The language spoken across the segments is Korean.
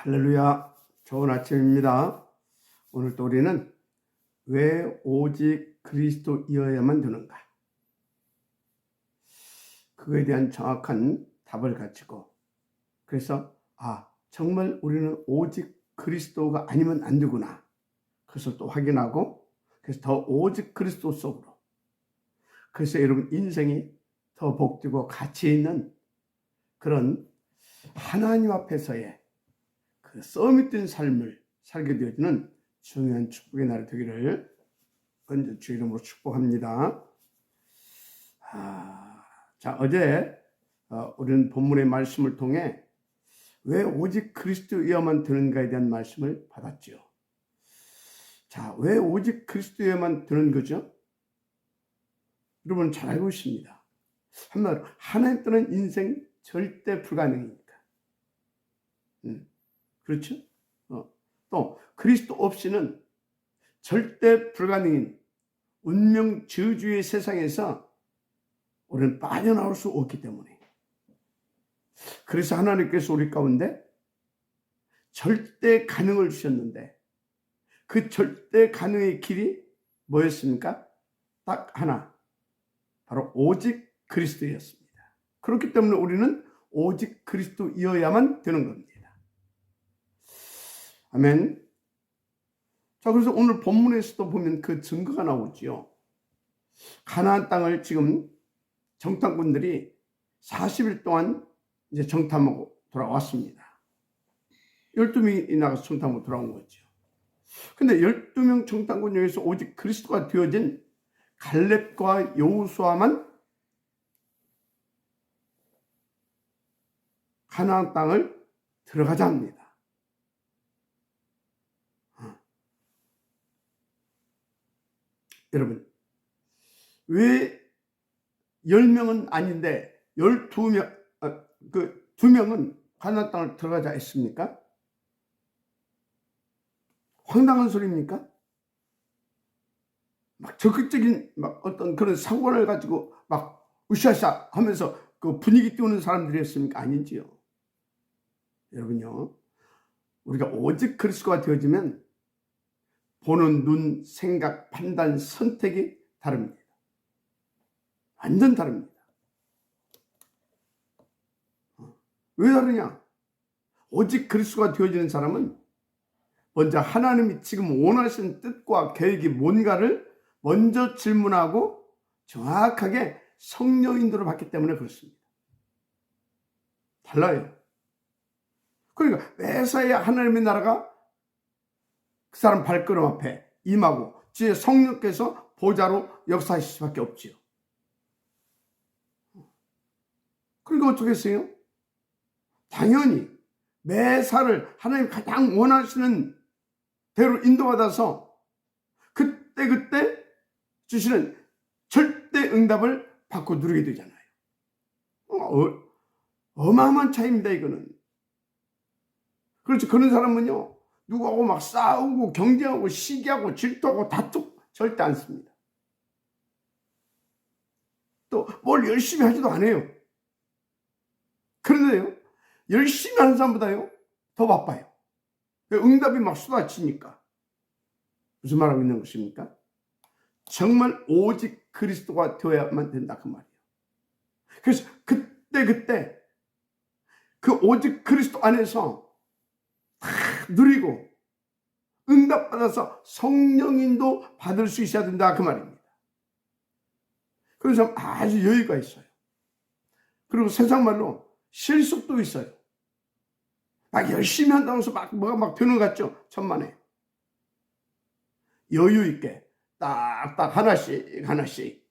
할렐루야. 좋은 아침입니다. 오늘 또 우리는 왜 오직 그리스도이어야만 되는가? 그거에 대한 정확한 답을 가지고, 그래서 정말 우리는 오직 그리스도가 아니면 안 되구나. 그래서 또 확인하고, 그래서 더 오직 그리스도 속으로. 그래서 여러분 인생이 더 복되고 가치 있는 그런 하나님 앞에서의 그 썸밋된 삶을 살게 되어지는 중요한 축복의 날이 되기를 먼저 주 이름으로 축복합니다. 자, 어제 우리는 본문의 말씀을 통해 왜 오직 그리스도여만 되는가에 대한 말씀을 받았죠. 자, 왜 오직 그리스도여만 되는 거죠? 여러분 잘 알고 있습니다. 한마디로 하나님 떠난 인생 절대 불가능이니까. 그렇죠? 또 그리스도 없이는 절대 불가능인 운명 저주의 세상에서 우리는 빠져나올 수 없기 때문에, 그래서 하나님께서 우리 가운데 절대 가능을 주셨는데, 그 절대 가능의 길이 뭐였습니까? 딱 하나, 바로 오직 그리스도였습니다. 그렇기 때문에 우리는 오직 그리스도이어야만 되는 겁니다. 아멘. 자, 그래서 오늘 본문에서도 보면 그 증거가 나오지요. 가나안 땅을 지금 정탐꾼들이 40일 동안 이제 정탐하고 돌아왔습니다. 12명이 나가서 정탐하고 돌아온 거죠. 근데 12명 정탐꾼 중에서 오직 그리스도가 되어진 갈렙과 여호수아만 가나안 땅을 들어가자 합니다. 여러분, 왜 10명은 아닌데 12명, 그 2명은 가나안 땅을 들어가자 했습니까? 황당한 소리입니까? 막 적극적인 어떤 그런 사고를 가지고 막 으쌰으쌰 하면서 그 분위기 띄우는 사람들이었습니까? 아닌지요. 여러분요, 우리가 오직 그리스도가 되어지면 보는 눈, 생각, 판단, 선택이 다릅니다. 완전 다릅니다. 왜 다르냐? 오직 그리스도가 되어지는 사람은 먼저 하나님이 지금 원하시는 뜻과 계획이 뭔가를 먼저 질문하고 정확하게 성령 인도를 받기 때문에 그렇습니다. 달라요. 그러니까 매사에 하나님의 나라가 그 사람 발걸음 앞에 임하고 주의 성령께서 보좌로 역사하실 수밖에 없지요. 그러니까 어떻게 했어요? 당연히 매사를 하나님 가장 원하시는 대로 인도받아서 그때 주시는 절대 응답을 받고 누리게 되잖아요. 어마어마한 차이입니다, 이거는. 그렇죠. 그런 사람은요, 누구하고 막 싸우고 경쟁하고 시기하고 질투하고 다투고 절대 않습니다. 또 뭘 열심히 하지도 않아요. 그런데요, 열심히 하는 사람보다요 더 바빠요. 응답이 막 쏟아지니까. 무슨 말하고 있는 것입니까? 정말 오직 그리스도가 되어야만 된다, 그 말이에요. 그래서 그때 그 오직 그리스도 안에서 다 누리고 응답받아서 성령인도 받을 수 있어야 된다, 그 말입니다. 그래서 아주 여유가 있어요. 그리고 세상 말로 실속도 있어요. 막 열심히 한다고 해서 뭐가 막 되는 것 같죠? 천만에. 여유 있게 딱딱 하나씩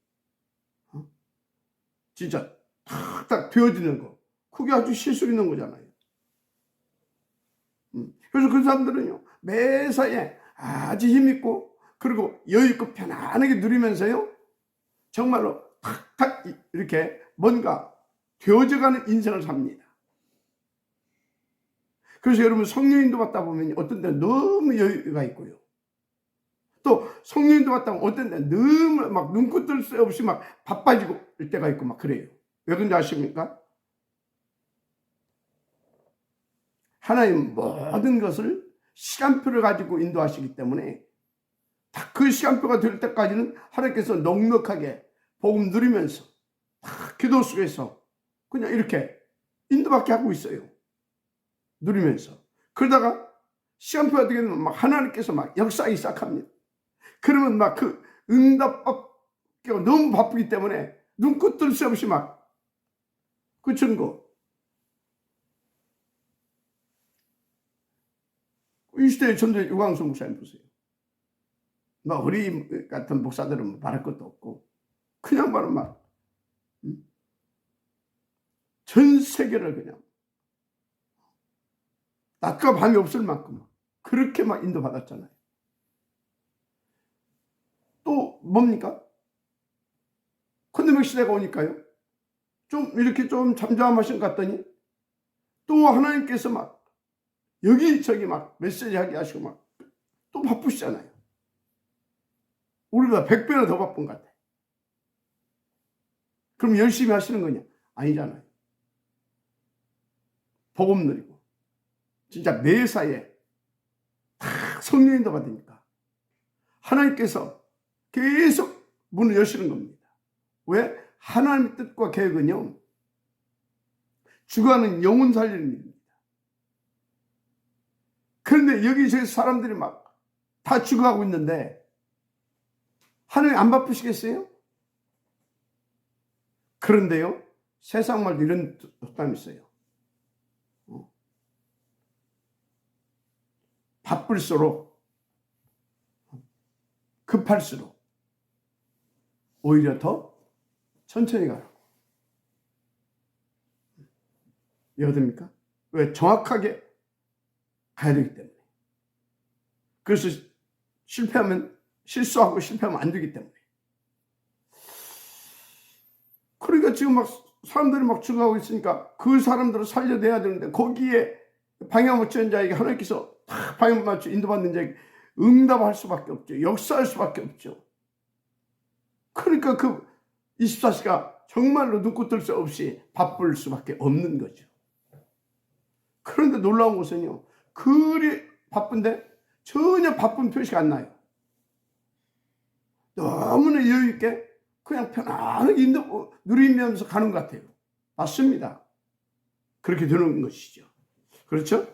진짜 탁탁 되어지는 거, 그게 아주 실속 있는 거잖아요. 그래서 그 사람들은요, 매사에 아주 힘있고 그리고 여유있고 편안하게 누리면서요, 정말로 탁탁 이렇게 뭔가 되어져가는 인생을 삽니다. 그래서 여러분 성령인도 받다 보면 어떤 때는 너무 여유가 있고요, 또 성령인도 받다 보면 어떤 때는 너무 막 눈코 뜰 새 없이 막 바빠지고 일 때가 있고 막 그래요. 왜 그런지 아십니까? 하나님 모든 것을 시간표를 가지고 인도하시기 때문에 다 그 시간표가 될 때까지는 하나님께서 넉넉하게 복음 누리면서 다 기도 속에서 그냥 이렇게 인도받게 하고 있어요. 누리면서. 그러다가 시간표가 되게 되면 막 하나님께서 막 역사하기 시작합니다. 그러면 막 그 응답받기가 너무 바쁘기 때문에 눈꽃 뜰 새 없이 막 그 증거. 이 시대의 전도 유광수 목사님 보세요. 막 우리 같은 목사들은 말할 것도 없고 그냥 바로 막 전 세계를 그냥 낮과 밤이 없을 만큼 그렇게 막 인도받았잖아요. 또 뭡니까? 콘도맥 시대가 오니까요. 좀 이렇게 좀 잠잠하신 것 같더니 또 하나님께서 막 여기저기 막 메시지 하게 하시고 막 또 바쁘시잖아요. 우리보다 100배나 더 바쁜 것 같아요. 그럼 열심히 하시는 거냐? 아니잖아요. 복음 누리고 진짜 매사에 다 성령인도 받으니까 하나님께서 계속 문을 여시는 겁니다. 왜? 하나님의 뜻과 계획은요, 죽어가는 영혼 살리는 일입니다. 그런데 여기저기 사람들이 막 다 죽어가고 있는데 하나님 안 바쁘시겠어요? 그런데요, 세상 말도 이런 덕담이 있어요. 바쁠수록, 급할수록 오히려 더 천천히 가라고. 이해됩니까? 왜? 정확하게 가야 되기 때문에. 그래서 실수하고 실패하면 안 되기 때문에. 그러니까 지금 막 사람들이 막 죽어가고 있으니까 그 사람들을 살려내야 되는데 거기에 방향 못 찾은 자에게 하나님께서 다 방향 맞춰 인도받는 자에게 응답할 수밖에 없죠. 역사할 수밖에 없죠. 그러니까 그 24시가 정말로 눈꽃 뜰 새 없이 바쁠 수밖에 없는 거죠. 그런데 놀라운 것은요, 그리 바쁜데 전혀 바쁜 표시가 안 나요. 너무나 여유 있게 그냥 편안하게 누리면서 가는 것 같아요. 맞습니다. 그렇게 되는 것이죠. 그렇죠?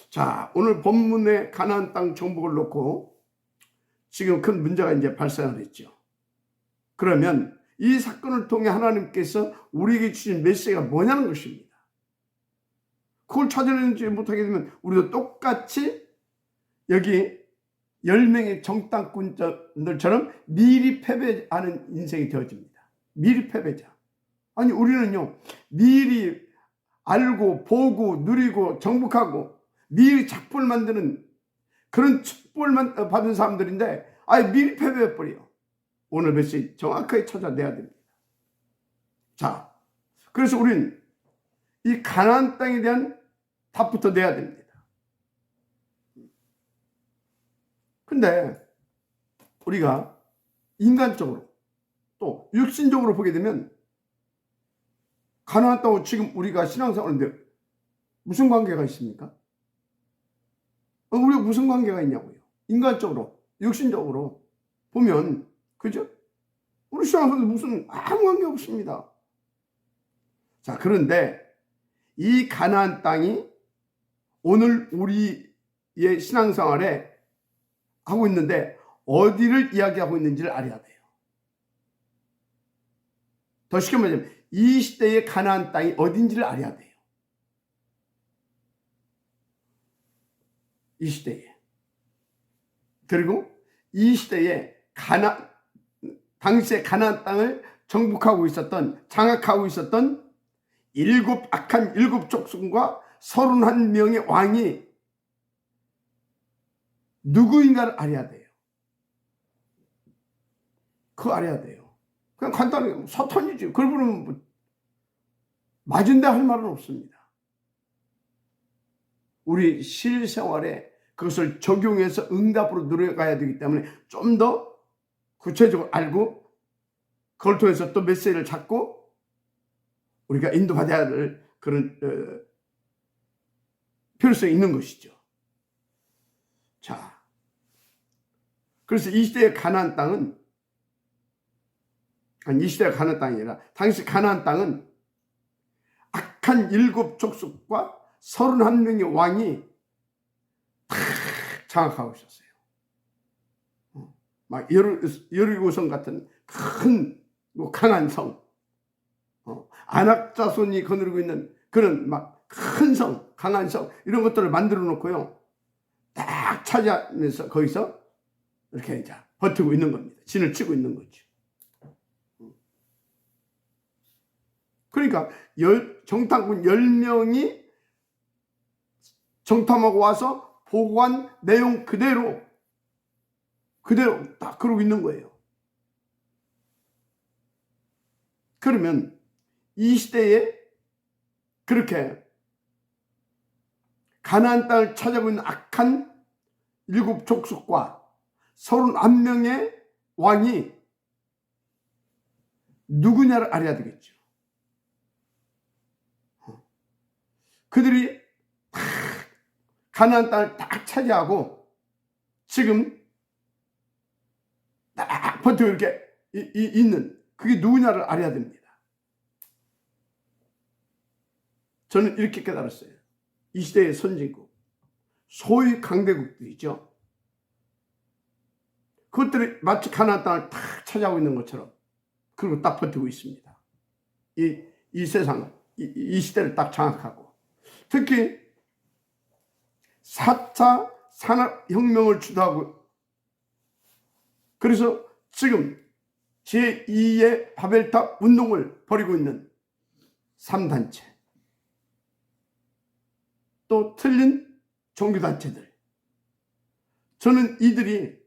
자, 오늘 본문의 가나안 땅 정복을 놓고 지금 큰 문제가 이제 발생을 했죠. 그러면 이 사건을 통해 하나님께서 우리에게 주신 메시지가 뭐냐는 것입니다. 그걸 찾아내지 못하게 되면 우리도 똑같이 여기 10명의 정탐꾼들처럼 미리 패배하는 인생이 되어집니다. 미리 패배자. 아니, 우리는요, 미리 알고 보고 누리고 정복하고 미리 작품을 만드는 그런 축복을 받은 사람들인데 아예 미리 패배해버려요. 오늘 메시지 정확하게 찾아내야 됩니다. 자, 그래서 우리는 이 가나안 땅에 대한 답부터 내야 됩니다. 근데 우리가 인간적으로 또 육신적으로 보게 되면 가나안 땅하고 지금 우리가 신앙생활인데 무슨 관계가 있습니까? 우리가 무슨 관계가 있냐고요. 인간적으로 육신적으로 보면 그죠? 우리 신앙생활도 무슨 아무 관계 없습니다. 자, 그런데 이 가나안 땅이 오늘 우리의 신앙생활에 하고 있는데 어디를 이야기하고 있는지를 알아야 돼요. 더 쉽게 말하자면 이 시대의 가나안 땅이 어딘지를 알아야 돼요. 이 시대에. 그리고 이 시대에 당시에 가나안 땅을 정복하고 있었던, 장악하고 있었던 악한 7 족속과 31명의 왕이 누구인가를 알아야 돼요. 그거 알아야 돼요. 그냥 간단하게 사탄이지. 그걸 부르면 뭐 맞은데 할 말은 없습니다. 우리 실생활에 그것을 적용해서 응답으로 누려가야 되기 때문에 좀 더 구체적으로 알고 그걸 통해서 또 메시지를 찾고 우리가 인도받아야 할 그런 필요성이 있는 것이죠. 자, 그래서 이 시대의 가나안 땅은, 아니 이 시대가 가나안 땅이 아니라 당시 가나안 땅은 악한 7 족속과 31명의 왕이 다 장악하고 있었어요. 막 여리고성 같은 큰 강한 성, 안악 자손이 거느리고 있는 그런 막 큰 성, 강한 성, 이런 것들을 만들어 놓고요, 딱 차지하면서 거기서 이렇게 이제 버티고 있는 겁니다. 진을 치고 있는 거죠. 그러니까 정탐꾼 10명이 정탐하고 와서 보고한 내용 그대로 딱 그러고 있는 거예요. 그러면 이 시대에 그렇게 가나안 땅을 찾아오고 있는 악한 7 족속과 31명의 왕이 누구냐를 알아야 되겠죠. 그들이 가나안 땅을 딱 차지하고 지금 딱 버티고 이렇게 있는, 그게 누구냐를 알아야 됩니다. 저는 이렇게 깨달았어요. 이 시대의 선진국, 소위 강대국들이죠. 그것들이 마치 가나안 땅을 딱 차지하고 있는 것처럼 그리고 딱 버티고 있습니다. 이 세상을, 이 시대를 딱 장악하고, 특히 4차 산업혁명을 주도하고, 그래서 지금 제2의 바벨탑 운동을 벌이고 있는 3단체, 또 틀린 종교단체들, 저는 이들이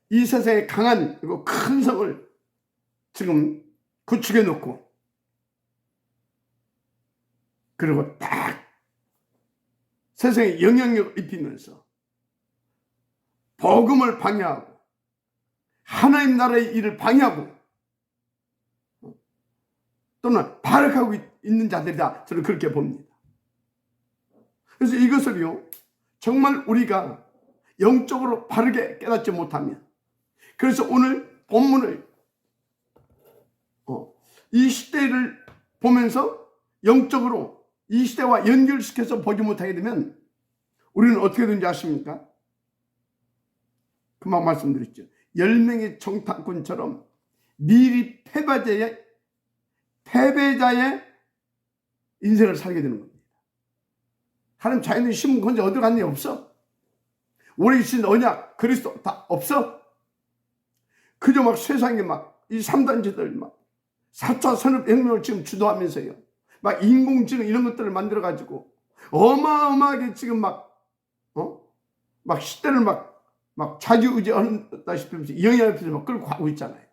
이 세상에 강한 큰 성을 지금 구축해 놓고, 그리고 딱 세상에 영향력을 입히면서 복음을 방해하고 하나님 나라의 일을 방해하고 또는 발악하고 있는 자들이다, 저는 그렇게 봅니다. 그래서 이것을요, 정말 우리가 영적으로 바르게 깨닫지 못하면, 그래서 오늘 본문을 이 시대를 보면서 영적으로 이 시대와 연결시켜서 보지 못하게 되면 우리는 어떻게 되는지 아십니까? 금방 말씀드렸죠. 10명의 정탐꾼처럼 미리 패배자의 인생을 살게 되는 겁니다. 하나님 자연의 신분 건져 어디 갔니? 없어. 오래 계신 언약 그리스도 다 없어. 그저 막 세상에 막 이 3단체들 막 4차 산업혁명을 지금 주도하면서요, 막 인공지능 이런 것들을 만들어 가지고 어마어마하게 지금 막 시대를 막 좌지우지하다시피 영향을 막 끌고 가고 있잖아요.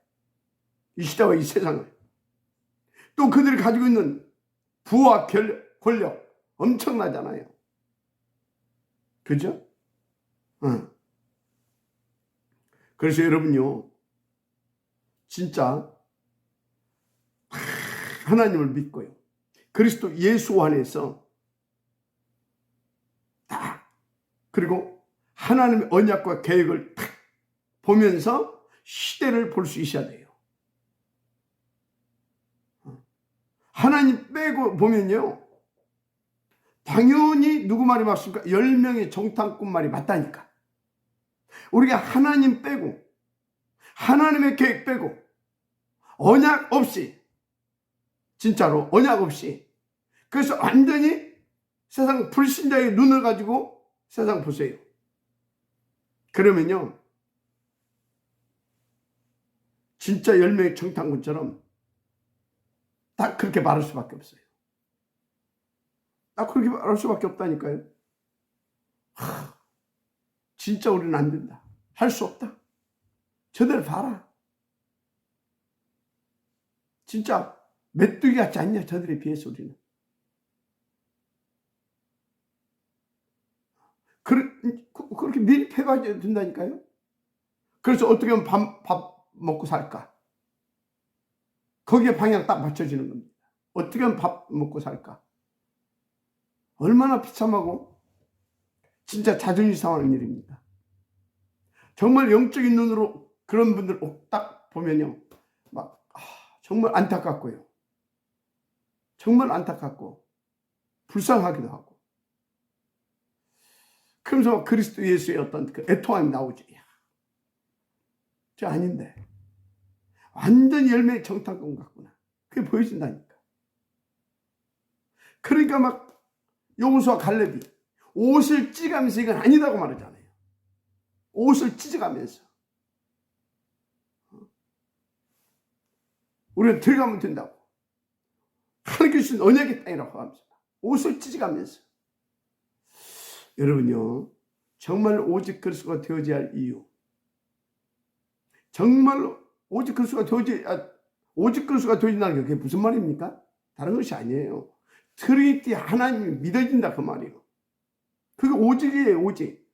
이 시대와 이 세상을. 또 그들이 가지고 있는 부와 권력 엄청나잖아요. 그죠? 그래서 여러분요, 진짜 하나님을 믿고요, 그리스도 예수 안에서 딱, 그리고 하나님의 언약과 계획을 딱 보면서 시대를 볼 수 있어야 돼요. 하나님 빼고 보면요, 당연히 누구 말이 맞습니까? 10명의 정탐꾼 말이 맞다니까. 우리가 하나님 빼고, 하나님의 계획 빼고, 언약 없이, 진짜로 언약 없이, 그래서 완전히 세상 불신자의 눈을 가지고 세상 보세요. 그러면요, 진짜 10명의 정탐꾼처럼 딱 그렇게 말할 수밖에 없어요. 딱 그렇게 말할 수밖에 없다니까요. 진짜 우리는 안 된다. 할 수 없다. 저들 봐라. 진짜 메뚜기 같지 않냐, 저들에 비해서 우리는. 그렇게 미리 패배해 준다니까요. 그래서 어떻게 하면 밥 먹고 살까? 거기에 방향 딱 맞춰지는 겁니다. 어떻게 하면 밥 먹고 살까? 얼마나 비참하고 진짜 자존심 상하는 일입니다. 정말 영적인 눈으로 그런 분들 딱 보면요, 막 정말 안타깝고요, 정말 안타깝고 불쌍하기도 하고, 그러면서 그리스도 예수의 어떤 그 애통함이 나오지. 저 아닌데 완전 열매의 정탐꾼 같구나, 그게 보여진다니까. 그러니까 막 여호수아 갈렙이 옷을 찢어가면서 이건 아니다고 말하잖아요. 옷을 찢어가면서 우리가 들어가면 된다고, 하나님께 주신 언약의 땅이라고 하면서 옷을 찢어가면서. 여러분요, 정말 오직 그리스도가 되어져야 할 이유, 정말로 오직 그리스도가 되어진다는 게 그게 무슨 말입니까? 다른 것이 아니에요. 트리니티 하나님이 믿어진다 그 말이에요. 그게 오직이에요. 오직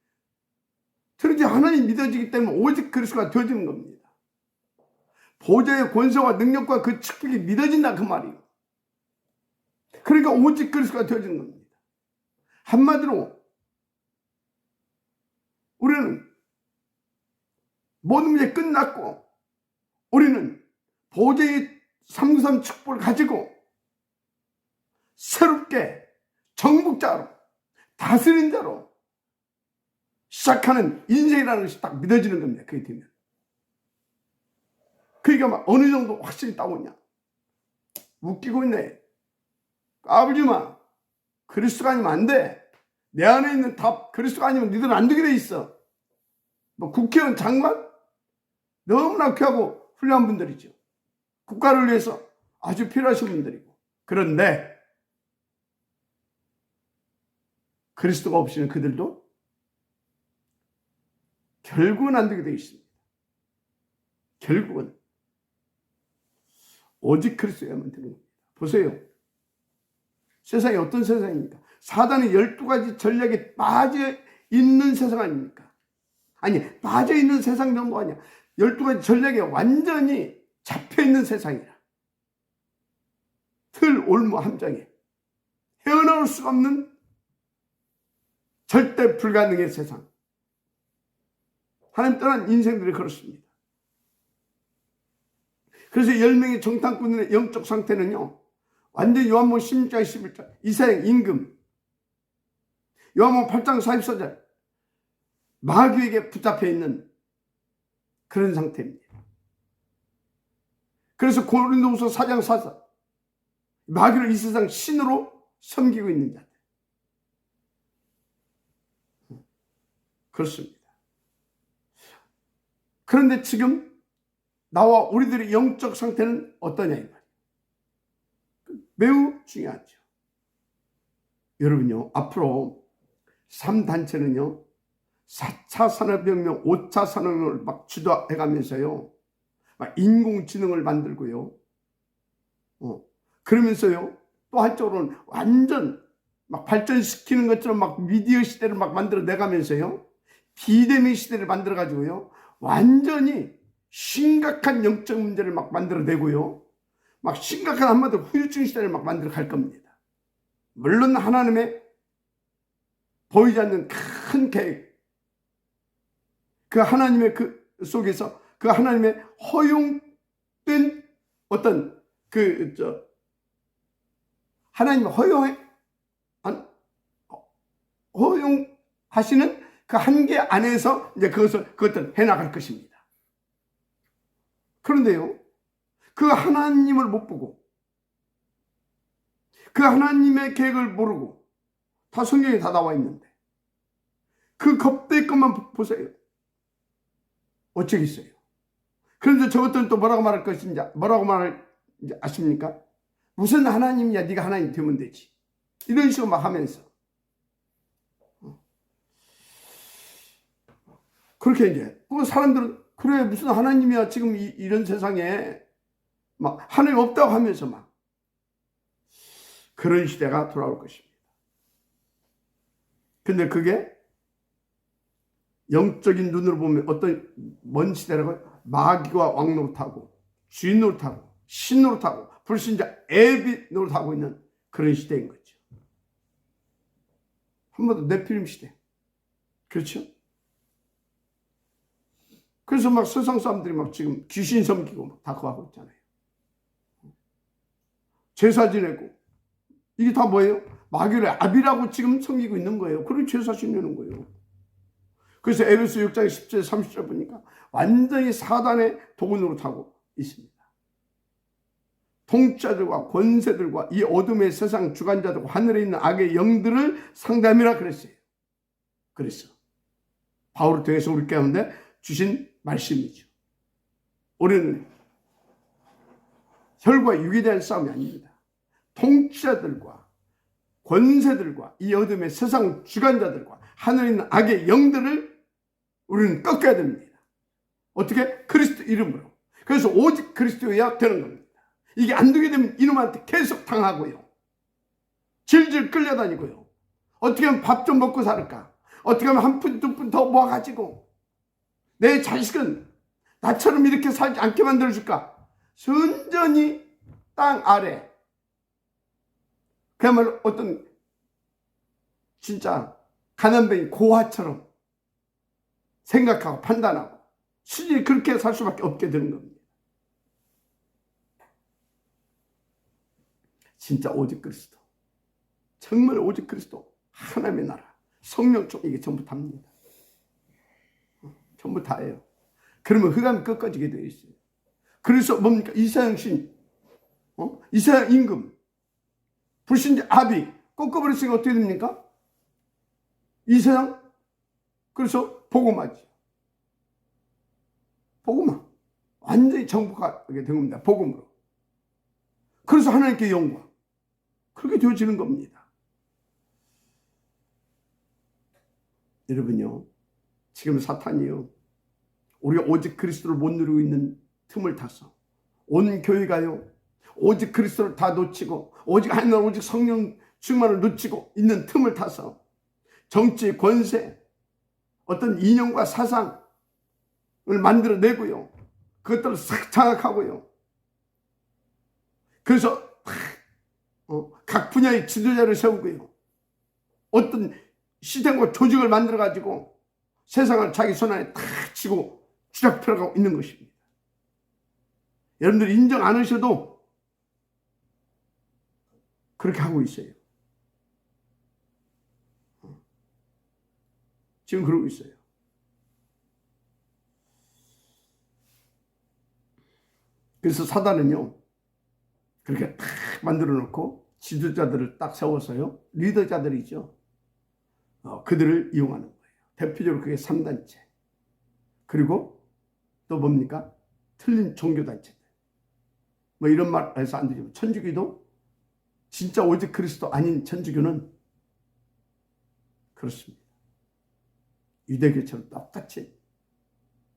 트리니티 하나님이 믿어지기 때문에 오직 그리스도가 되어지는 겁니다. 보좌의 권세와 능력과 그 축복이 믿어진다 그 말이에요. 그러니까 오직 그리스도가 되어지는 겁니다. 한마디로 우리는 모든 문제 끝났고, 우리는 보좌의 393 축복을 가지고 새롭게 정복자로, 다스린 자로 시작하는 인생이라는 것이 딱 믿어지는 겁니다. 그게 되면. 그러니까 막 어느 정도 확실히 따오냐, 웃기고 있네, 까불지 마, 그리스도가 아니면 안 돼, 내 안에 있는 답 그리스도가 아니면 니들은 안 되게 돼 있어. 뭐 국회의원, 장관 너무나 귀하고 훌륭한 분들이죠. 국가를 위해서 아주 필요하신 분들이고. 그런데 그리스도가 없이는 그들도 결국은 안 되게 되어 있습니다. 결국은 오직 그리스도야만 되는 겁니다. 보세요, 세상이 어떤 세상입니까? 사단의 12가지 전략에 빠져 있는 세상 아닙니까? 아니, 빠져 있는 세상 정도 아니야. 12가지 전략에 완전히 잡혀 있는 세상이라. 틀 올무 함정에 헤어나올 수가 없는 절대 불가능의 세상. 하나님 떠난 인생들이 그렇습니다. 그래서 10명의 정탐꾼의 영적 상태는요, 완전히 요한복음 16장 11절 이사야 임금, 요한복음 8장 44절 마귀에게 붙잡혀 있는 그런 상태입니다. 그래서 고린도후서 4장 4절 마귀를 이 세상 신으로 섬기고 있는 자들. 그렇습니다. 그런데 지금 나와 우리들의 영적 상태는 어떠냐 이 말이에요. 매우 중요하죠. 여러분요, 앞으로 3단체는요 4차 산업혁명, 5차 산업혁명을 막 주도해가면서요 막 인공지능을 만들고요, 그러면서요 또 한쪽으로는 완전 막 발전시키는 것처럼 막 미디어 시대를 막 만들어 내가면서요 비대면 시대를 만들어 가지고요 완전히 심각한 영적 문제를 막 만들어 내고요 막 심각한 한마디로 후유증 시대를 막 만들어 갈 겁니다. 물론 하나님의 보이지 않는 큰 계획, 그 하나님의 그 속에서 그 하나님의 허용된 어떤 하나님 허용하시는 그 한계 안에서 이제 그것들 해나갈 것입니다. 그런데요, 그 하나님을 못 보고 그 하나님의 계획을 모르고, 다 성경에 다 나와 있는데 그 겁될 것만 보세요. 어쩌겠어요. 그런데 저것들은 또 뭐라고 말할 것인지, 뭐라고 말할 아십니까? 무슨 하나님이야, 네가 하나님 되면 되지, 이런 식으로 막 하면서 그렇게 이제 그 사람들은 그래 무슨 하나님이야, 지금 이런 세상에 막 하나님 없다고 하면서 막 그런 시대가 돌아올 것입니다. 근데 그게 영적인 눈으로 보면 어떤 먼 시대라고요? 마귀와 왕 노릇하고 주인 노릇하고 신 노릇하고 불신자 애비 노릇하고 있는 그런 시대인 거죠. 한 번 더 네피림 시대. 그렇죠? 그래서 막 세상 사람들이 막 지금 귀신 섬기고 막 다 그거 하고 있잖아요. 제사 지내고. 이게 다 뭐예요? 마귀를 아비라고 지금 섬기고 있는 거예요. 그리고 제사 지내는 거예요. 그래서 에베소 6장 10절 30절 보니까 완전히 사단의 도구로 타고 있습니다. 통치자들과 권세들과 이 어둠의 세상 주관자들과 하늘에 있는 악의 영들을 상담이라 그랬어요. 그랬어. 바울을 통해서 우리 가운데 주신 말씀이죠. 우리는 혈과 육에 대한 싸움이 아닙니다. 통치자들과 권세들과 이 어둠의 세상 주관자들과 하늘에 있는 악의 영들을 우리는 꺾어야 됩니다. 어떻게? 그리스도 이름으로. 그래서 오직 그리스도여야 되는 겁니다. 이게 안 되게 되면 이놈한테 계속 당하고요. 질질 끌려다니고요. 어떻게 하면 밥 좀 먹고 살을까? 어떻게 하면 한 푼, 두 푼 더 모아가지고 내 자식은 나처럼 이렇게 살지 않게 만들어줄까? 순전히 땅 아래 그야말로 어떤 진짜 가난뱅이 고아처럼 생각하고 판단하고 실제 그렇게 살 수밖에 없게 되는 겁니다. 진짜 오직 그리스도, 정말 오직 그리스도, 하나님의 나라, 성령 쪽 이게 전부 답니다. 전부 다예요. 그러면 흑암이 꺾어지게 되어 있어요. 그래서 뭡니까? 이사야 신, 이사야 임금, 불신자 아비 꺾어버렸으니까 어떻게 됩니까? 이 세상, 그래서 복음하지. 복음화. 완전히 정복하게 된 겁니다. 복음으로. 그래서 하나님께 영광. 그렇게 되어지는 겁니다. 여러분요, 지금 사탄이요, 우리가 오직 그리스도를 못 누리고 있는 틈을 타서 온 교회가요, 오직 그리스도를 다 놓치고 오직 하나님, 오직 성령 충만을 놓치고 있는 틈을 타서 정치, 권세, 어떤 이념과 사상을 만들어내고요, 그것들을 싹 장악하고요. 그래서 각 분야의 지도자를 세우고요, 어떤 시스템과 조직을 만들어가지고 세상을 자기 손 안에 탁 치고 쥐락펴락하고 있는 것입니다. 여러분들 인정 안 하셔도 그렇게 하고 있어요. 지금 그러고 있어요. 그래서 사단은요, 그렇게 탁 만들어 놓고 지도자들을 딱 세워서요, 리더자들이죠, 그들을 이용하는 거예요. 대표적으로 그게 3단체, 그리고 또 뭡니까? 틀린 종교단체들, 뭐 이런 말 해서 안 되지만 천주교도 진짜 오직 그리스도 아닌 천주교는 그렇습니다. 유대교처럼 똑같이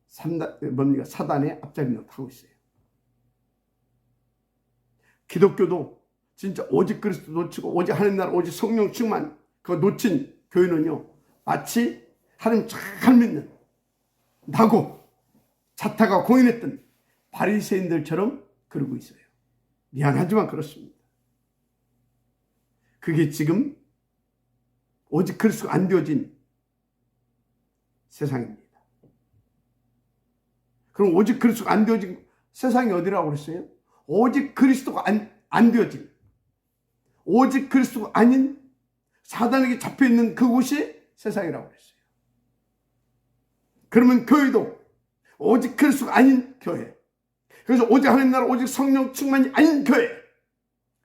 사단의 앞자리 노릇하고 있어요. 기독교도 진짜 오직 그리스도 놓치고 오직 하나님 나라, 오직 성령 충만 그거 놓친 교회는요, 마치 하나님 잘 믿는 나고 자타가 공인했던 바리새인들처럼 그러고 있어요. 미안하지만 그렇습니다. 그게 지금 오직 그리스도가 안 되어진 세상입니다. 그럼 오직 그리스도가 안 되어진 세상이 어디라고 그랬어요? 오직 그리스도가 안 되어진, 오직 그리스도가 아닌 사단에게 잡혀있는 그곳이 세상이라고 그랬어요. 그러면 교회도 오직 그리스도가 아닌 교회, 그래서 오직 하나님 나라, 오직 성령 충만이 아닌 교회,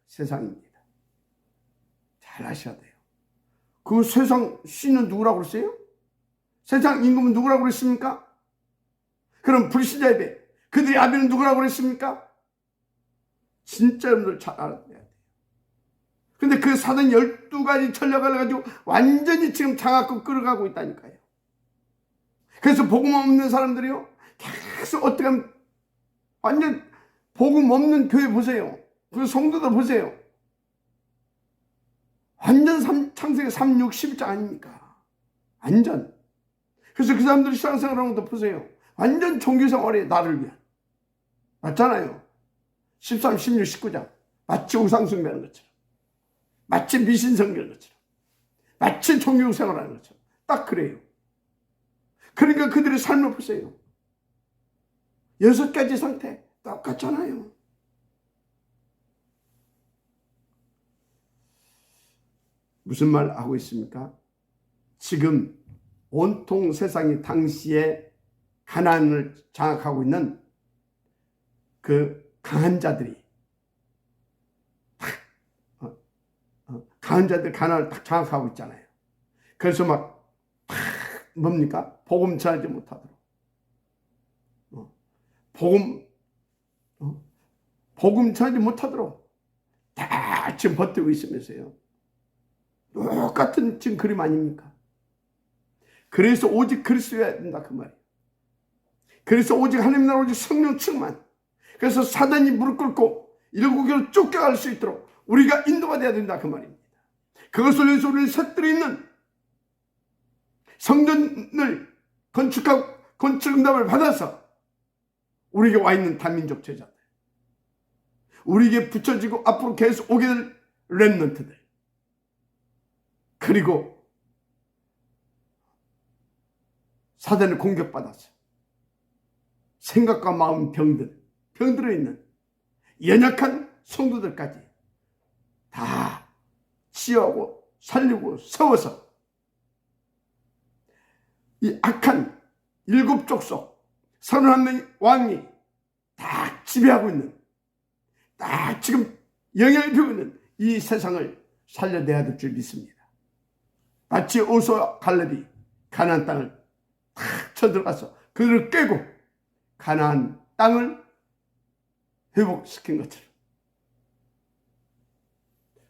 세상입니다. 잘 아셔야 돼요. 그 세상 신은 누구라고 그랬어요? 세상 임금은 누구라고 그랬습니까? 그럼 불신자 예배, 그들의 아비는 누구라고 그랬습니까? 진짜 여러분들 잘 알아야 돼요. 근데 그 사단 12가지 전략을 가지고 완전히 지금 장악하고 끌어가고 있다니까요. 그래서 복음 없는 사람들이요, 계속 어떻게 하면 완전 복음 없는 교회 보세요. 그 성도들 보세요. 완전 창세기 3, 6, 11장 아닙니까? 완전. 그래서 그 사람들이 신앙생활 하는 것도 보세요. 완전 종교생활에 나를 위한. 맞잖아요. 13, 16, 19장. 마치 우상숭배하는 것처럼. 마치 미신성교하는 것처럼. 마치 종교생활하는 것처럼. 딱 그래요. 그러니까 그들의 삶을 보세요. 6가지 상태 똑같잖아요. 무슨 말 하고 있습니까? 지금 온통 세상이 당시에 가나안을 장악하고 있는 그 강한 자들이 강한 자들 가나안을 딱 장악하고 있잖아요. 그래서 막 뭡니까? 복음 전하지 못하도록 복음 전하지 못하도록 다 지금 버티고 있으면서요. 똑같은 지금 그림 아닙니까? 그래서 오직 그리스도여야 된다 그 말이에요. 그래서 오직 하나님 나라 오직 성령 충만. 그래서 사단이 무릎 꿇고 일곱교로 쫓겨갈 수 있도록 우리가 인도가 돼야 된다 그 말입니다. 그것을 위해서 우리는 셋들이 있는 성전을 건축 응답을 받아서 우리에게 와 있는 단민족 제자들, 우리에게 붙여지고 앞으로 계속 오게 될 렘넌트들, 그리고 사단을 공격받아서 생각과 마음 병들어 있는 연약한 성도들까지 다 치유하고 살리고 세워서 이 악한 7족속 31명의 왕이 다 지배하고 있는, 다 지금 영향을 피우고 있는 이 세상을 살려내야 될 줄 믿습니다. 마치 오수와 갈렙이 가나안 땅을 탁 쳐들어가서 그들을 깨고 가나안 땅을 회복시킨 것처럼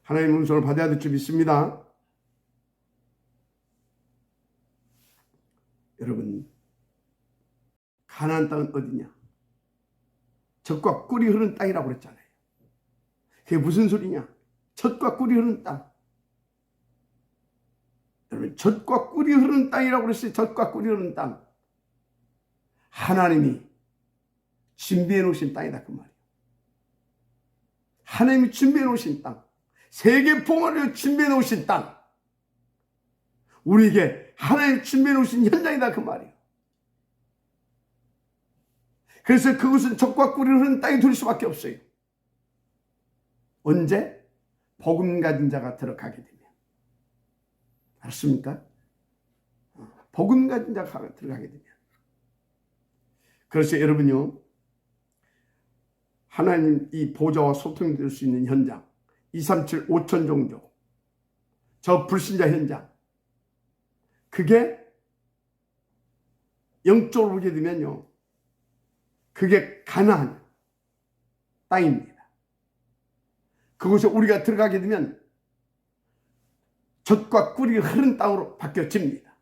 하나님의 은총을 받아야 될 줄 믿습니다. 여러분, 가나안 땅은 어디냐? 젖과 꿀이 흐르는 땅이라고 그랬잖아요. 그게 무슨 소리냐? 젖과 꿀이 흐르는 땅. 여러분, 젖과 꿀이 흐르는 땅이라고 그랬어요. 젖과 꿀이 흐르는 땅. 하나님이 준비해 놓으신 땅이다 그 말이에요. 하나님이 준비해 놓으신 땅, 세계 봉헌을 준비해 놓으신 땅, 우리에게 하나님이 준비해 놓으신 현장이다 그 말이에요. 그래서 그것은 젖과 꿀이 흐르는 땅이 될 수밖에 없어요. 언제? 복음 가진 자가 들어가게 되면. 알았습니까? 복음 가진 자가 들어가게 되면. 그래서 여러분요, 하나님 이 보좌와 소통이 될 수 있는 현장, 237 5천 종족, 저 불신자 현장, 그게 영적으로 보게 되면요, 그게 가나안 땅입니다. 그곳에 우리가 들어가게 되면 젖과 꿀이 흐른 땅으로 바뀌어집니다.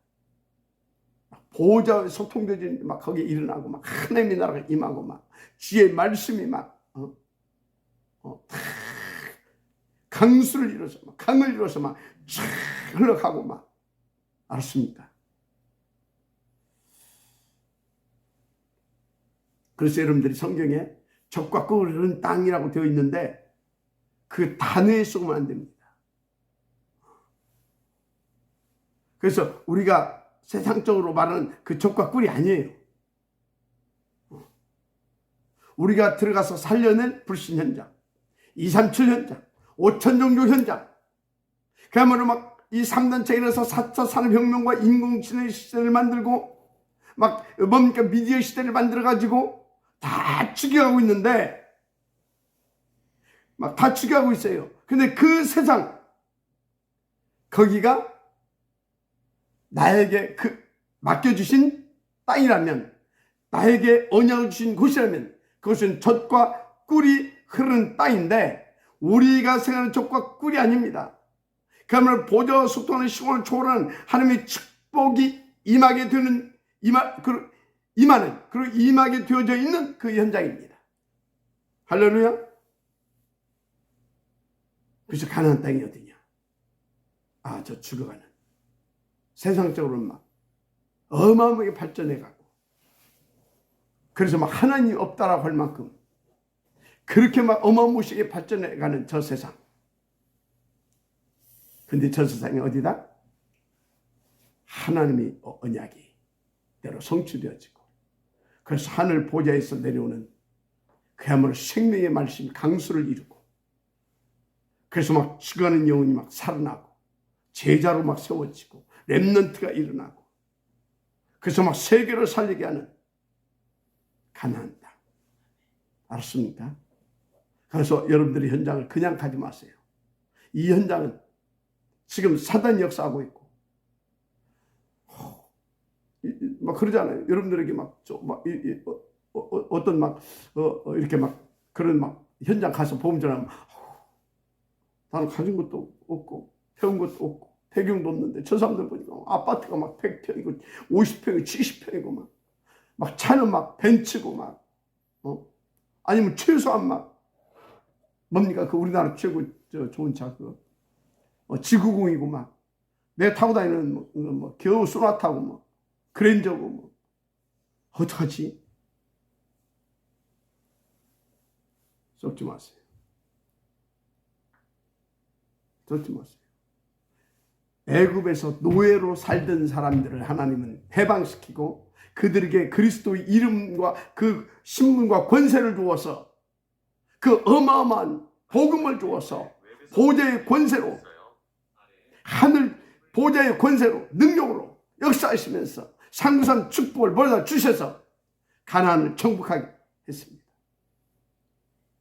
보좌에 소통되지 막 거기에 일어나고 막 하나님의 나라가 임하고 막 주의 말씀이 막 강수를 이뤄서 막 강을 이뤄서 막 쫙 흘러가고 막. 알았습니까? 그래서 여러분들이 성경에 젖과 꿀이 흐르는 땅이라고 되어 있는데 그 단어에 속으면 안 됩니다. 그래서 우리가 세상적으로 말하는 그 젖과 꿀이 아니에요. 우리가 들어가서 살려낼 불신 현장, 237 현장, 5천 종족 현장, 그야말로 막 이 3단체에 일어서 4차 산업혁명과 인공지능 시대를 만들고 막 뭡니까 미디어 시대를 만들어가지고 다 추격하고 있는데 막 다 추격하고 있어요. 근데 그 세상, 거기가 나에게 그 맡겨주신 땅이라면, 나에게 언약을 주신 곳이라면 그것은 젖과 꿀이 흐르는 땅인데 우리가 생각하는 젖과 꿀이 아닙니다. 그러면 보좌와 소통하는 시공을 초월하는 하나님의 축복이 임하게 되는 임하는 그리고 임하게 되어져 있는 그 현장입니다. 할렐루야. 그래서 가나안 땅이 어디냐? 아, 저 죽어가는 세상적으로는 막 어마어마하게 발전해가고, 그래서 막 하나님이 없다라고 할 만큼 그렇게 막 어마무시하게 발전해가는 저 세상. 근데 저 세상이 어디다? 하나님의 언약이 뜻대로 성취되어지고, 그래서 하늘 보좌에서 내려오는 그야말로 생명의 말씀이 강수를 이루고, 그래서 막 죽어가는 영혼이 막 살아나고 제자로 막 세워지고 렘넌트가 일어나고, 그래서 막 세계를 살리게 하는 가나안 땅. 알았습니까? 그래서 여러분들이 현장을 그냥 가지 마세요. 이 현장은 지금 사단이 역사하고 있고, 막 그러잖아요. 여러분들에게 어떤 이렇게 막 그런 막 현장 가서 보면 저는 나는 가진 것도 없고 배운 것도 없고 배경도 없는데 저 사람들 보니까 아파트가 막 100평이고 50평이고 70평이고 막 차는 막 벤츠고 막 아니면 최소한 막 뭡니까 그 우리나라 최고 좋은 차 지구공이고 막 내가 타고 다니는 겨우 소나타고 그랜저고 어떡하지? 썩지 마세요. 썩지 마세요. 애굽에서 노예로 살던 사람들을 하나님은 해방시키고 그들에게 그리스도의 이름과 그 신분과 권세를 주어서 그 어마어마한 복음을 주어서 보좌의 권세로, 하늘 보좌의 권세로 능력으로 역사하시면서 상급한 축복을 벌어 주셔서 가나안을 정복하게 했습니다.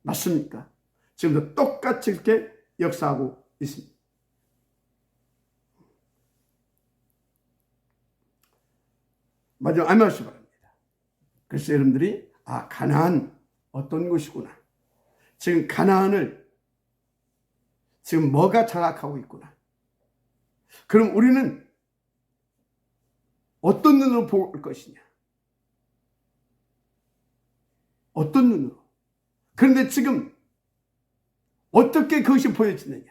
맞습니까? 지금도 똑같이 이렇게 역사하고 있습니다. 마지막 아멘하시기 바랍니다. 그래서 여러분들이 가나안 어떤 곳이구나. 지금 가나안을 지금 뭐가 장악하고 있구나. 그럼 우리는 어떤 눈으로 볼 것이냐? 어떤 눈으로? 그런데 지금 어떻게 그것이 보여지느냐?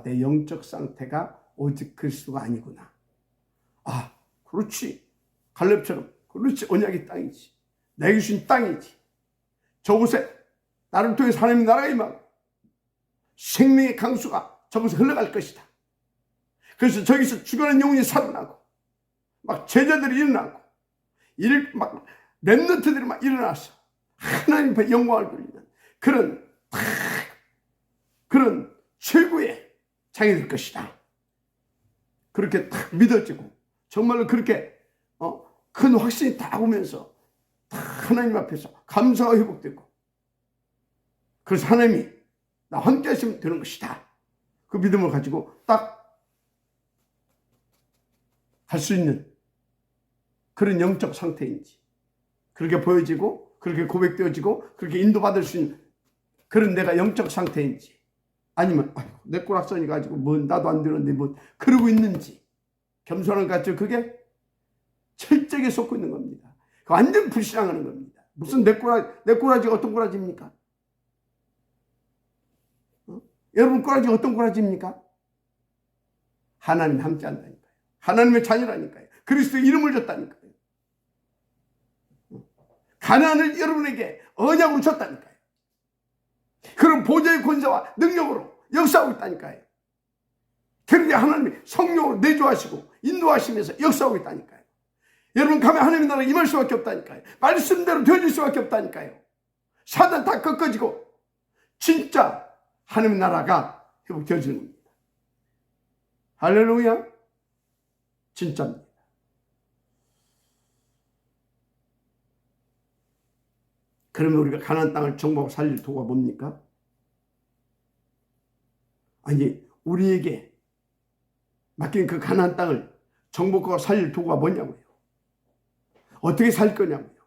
내 영적 상태가 오직 그리스도가 아니구나. 그렇지. 갈렙처럼 그렇지. 언약의 땅이지. 내게 주신 땅이지. 저곳에 나를 통해 하나님의 나라가 임하고 생명의 강수가 저곳에 흘러갈 것이다. 그래서 저기서 죽어가는 영혼이 살아나고 막 제자들이 일어나고 막 렘넌트들이 막 일어나서 하나님 앞에 영광을 돌리는 그런 최고의 장이 될 것이다. 그렇게 딱 믿어지고 정말로 그렇게 큰 확신이 딱 오면서 하나님 앞에서 감사가 회복되고, 그래서 하나님이 나 함께 하시면 되는 것이다. 그 믿음을 가지고 딱 할 수 있는 그런 영적 상태인지, 그렇게 보여지고 그렇게 고백되어지고 그렇게 인도받을 수 있는 그런 내가 영적 상태인지, 아니면 내 꼬락서니 가지고 나도 안 되는데 그러고 있는지, 겸손한 것 같죠? 그게 철저하게 속고 있는 겁니다. 완전 불신앙하는 겁니다. 무슨 내 꼬라지가 어떤 꼬라지입니까? 여러분 꼬라지가 어떤 꼬라지입니까? 하나님 함께 한다니까요. 하나님의 자녀라니까요. 그리스도의 이름을 줬다니까요. 가나안을 여러분에게 언약으로 줬다니까요. 그런 보좌의 권세와 능력으로 역사하고 있다니까요. 그런데 하나님이 성령으로 내주하시고 인도하시면서 역사하고 있다니까요. 여러분 가면 하나님의 나라가 임할 수밖에 없다니까요. 말씀대로 되어질 수밖에 없다니까요. 사단 다 꺾어지고 진짜 하나님의 나라가 회복되어지는 겁니다. 할렐루야. 진짜입니다. 그러면 우리가 가나안 땅을 정복하고 살릴 도구가 뭡니까? 아니, 우리에게 맡긴 그 가나안 땅을 정복하고 살릴 도구가 뭐냐고요? 어떻게 살 거냐고요?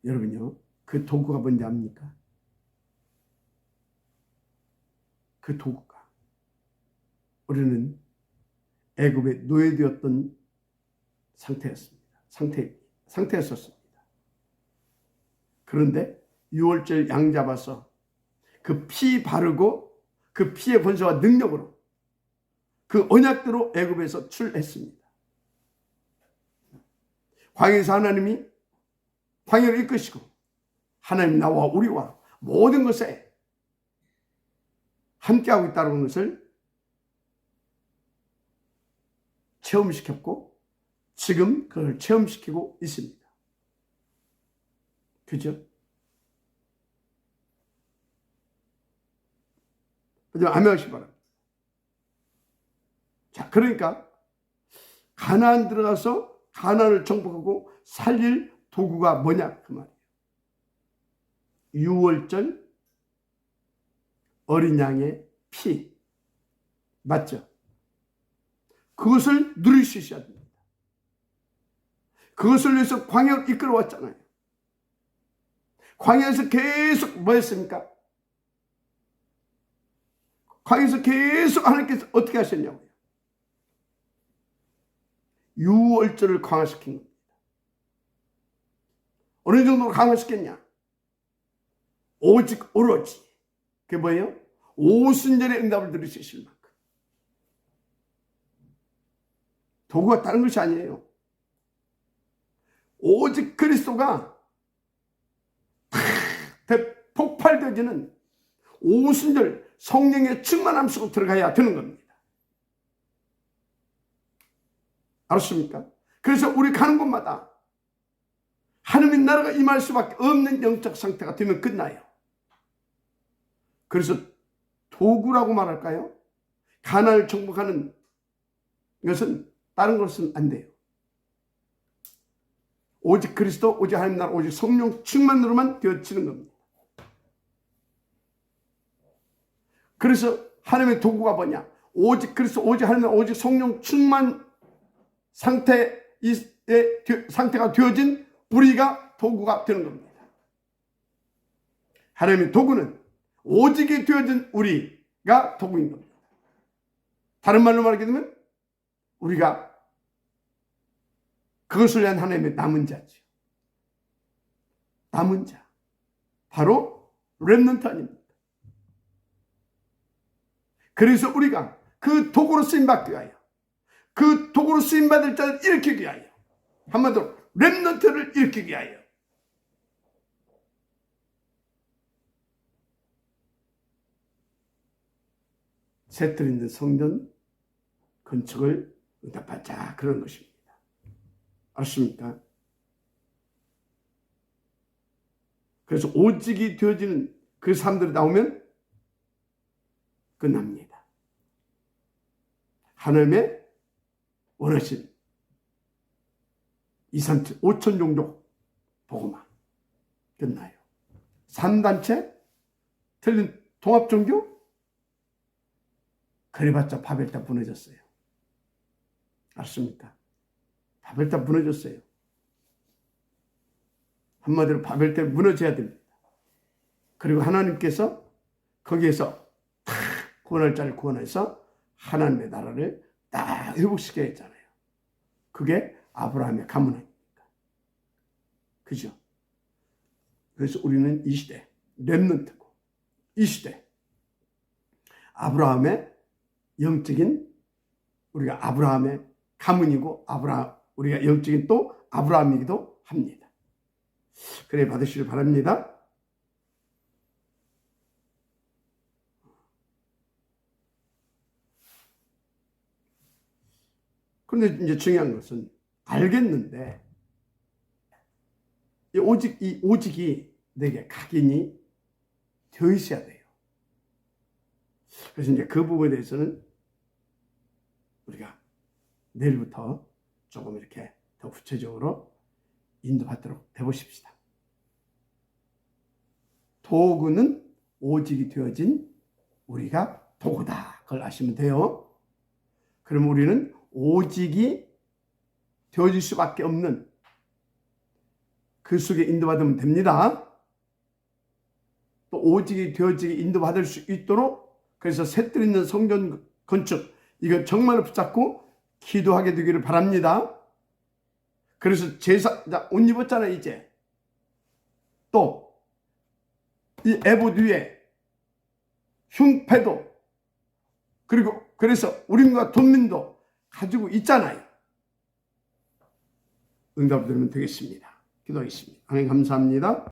여러분요, 그 도구가 뭔지 압니까? 그 도구가 우리는 애굽에 노예되었던 상태였었습니다. 그런데 6월절 양 잡아서 그 피 바르고 그 피의 권세와 능력으로 그 언약대로 애굽에서 출했습니다. 광야에서 하나님이 광야를 이끄시고 하나님 나와 우리와 모든 것에 함께하고 있다는 것을 체험시켰고 지금 그걸 체험시키고 있습니다. 그죠? 아멘하시기 바랍니다. 자, 그러니까 가나안 들어가서 가나안을 정복하고 살릴 도구가 뭐냐 그 말이에요. 유월절 어린 양의 피 맞죠? 그것을 누릴 수 있어야 됩니다. 그것을 위해서 광야를 이끌어왔잖아요. 광야에서 계속 뭐 했습니까? 광야에서 계속 하나님께서 어떻게 하셨냐고요. 유월절을 강화시킨 겁니다. 어느 정도로 강화시켰냐? 오직 오로지 그게 뭐예요? 오순절의 응답을 들을 수 있을 만큼. 도구가 다른 것이 아니에요. 오직 그리스도가 폭발되어지는 오순절 성령의 충만함 속으로 들어가야 되는 겁니다. 알았습니까? 그래서 우리 가는 곳마다 하나님의 나라가 임할 수밖에 없는 영적 상태가 되면 끝나요. 그래서 도구라고 말할까요? 가나안을 정복하는 것은 다른 것은 안 돼요. 오직 그리스도, 오직 하나님 나라, 오직 성령 충만으로만 되어지는 겁니다. 그래서 하나님의 도구가 뭐냐? 오직 그리스도, 오직 하나님 나라, 오직 성령 충만 상태가 되어진 우리가 도구가 되는 겁니다. 하나님의 도구는 오직이 되어진 우리가 도구인 겁니다. 다른 말로 말하게 되면 우리가 그것을 위한 하나님의 남은 자죠. 남은 자. 바로 렘넌트 아닙니까? 그래서 우리가 그 도구로 쓰임받기 위하여, 그 도구로 쓰임받을 자를 일으키기 위하여, 한마디로 렘넌트를 일으키기 위하여 새뜰 있는 성전 건축을 응답받자 그런 것입니다. 알습니까? 그래서 오직이 되어지는 그 사람들이 나오면 끝납니다. 하나님의 원하신 2, 3천, 5천 종족 보고만 끝나요. 3단체 틀린 통합종교 그래봤자 바벨탑 무너졌어요. 알습니까? 바벨탑 무너졌어요. 한마디로 바벨탑 무너져야 됩니다. 그리고 하나님께서 거기에서 다 구원할 자를 구원해서 하나님의 나라를 딱 회복시켜야 했잖아요. 그게 아브라함의 가문 아닙니까? 그죠? 그래서 우리는 이 시대 렘넌트고, 이 시대 아브라함의 영적인, 우리가 아브라함의 가문이고 우리가 영적인 또 아브라함이기도 합니다. 그래 받으시길 바랍니다. 그런데 이제 중요한 것은 알겠는데 이 오직이 내게 각인이 되어 있어야 돼요. 그래서 이제 그 부분에 대해서는 우리가 내일부터 조금 이렇게 더 구체적으로 인도받도록 해보십시다. 도구는 오직이 되어진 우리가 도구다. 그걸 아시면 돼요. 그럼 우리는 오직이 되어질 수밖에 없는 그 속에 인도받으면 됩니다. 또 오직이 되어지게 인도받을 수 있도록 그래서 새뜰 있는 성전 건축 이거 정말 붙잡고 기도하게 되기를 바랍니다. 그래서 제사 옷 입었잖아요. 이제 또 이 에봇 위에 흉패도 그리고 그래서 우림과 돈민도 가지고 있잖아요. 응답 드리면 되겠습니다. 기도하겠습니다. 하나님 감사합니다.